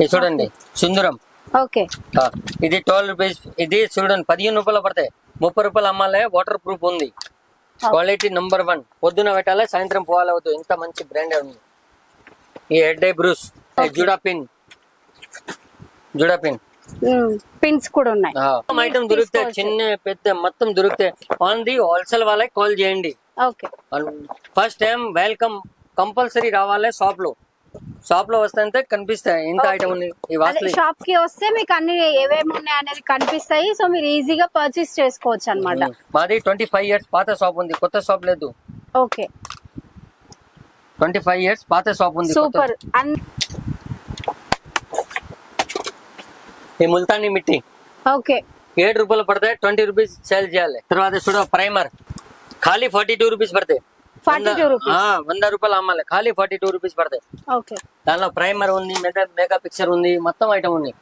ఇది చూడండి సింధూరం. ఓకే. ఇది 12 రూపీస్. ఇది చూడండి 15 రూపాయలు పడతాయి. 30 రూపాయలు అమ్మాలే. వాటర్ ప్రూఫ్ ఉంది. Quality number 1. పొద్దున పెట్టాలి, సాయంత్రం పోవాలి అవుతుంది. ఇంత మంచి బ్రాండ్ ఉంది. ఈ హెడ్ ఐ బ్రూస్, జుడా పిన్ పిన్స్ కూడా ఉన్నాయి. ఐటమ్ దొరుకుతాయి, చిన్న పెద్ద మొత్తం దొరుకుతాయి. ఆన్ ది హోల్సేల్ వాళ్ళకి కాల్ చేయండి. Okay. First time welcome compulsory రావాలి. షాప్ లో వస్తే కనిపిస్తాయి ఇంత ఐటమ్ ఉంది. ఈ వాస్లీ షాప్ కి వస్తే మీకు అన్ని ఏమేమి ఉన్నాయి అనేది కనిపిస్తాయి. సో మీరు ఈజీగా పర్చేస్ చేసుకోవచ్చు అన్నమాట. మాది 25 ఇయర్స్ పాత షాప్ ఉంది, కొత్త షాప్ లేదు. ఓకే. 25 ఇయర్స్ పాత షాప్ ఉంది. సూపర్. ఈ ముల్తానీ మిట్టి ఓకే. 7 రూపాయలు పడతాయి. 20 రూపీస్ సేల్ చేయాలి. తర్వాత చూడ ప్రైమర్ ఖాళీ 42 రూపీస్ పడతాయి. 42 రూపీస్. 100 రూపాయలు అమ్మాలి. ఖాళీ 42 రూపీస్ పడతాయి. ఓకే. దానిలో ప్రైమర్ ఉంది, మెగా పిక్చర్ ఉంది, మొత్తం ఐటమ్ ఉంది.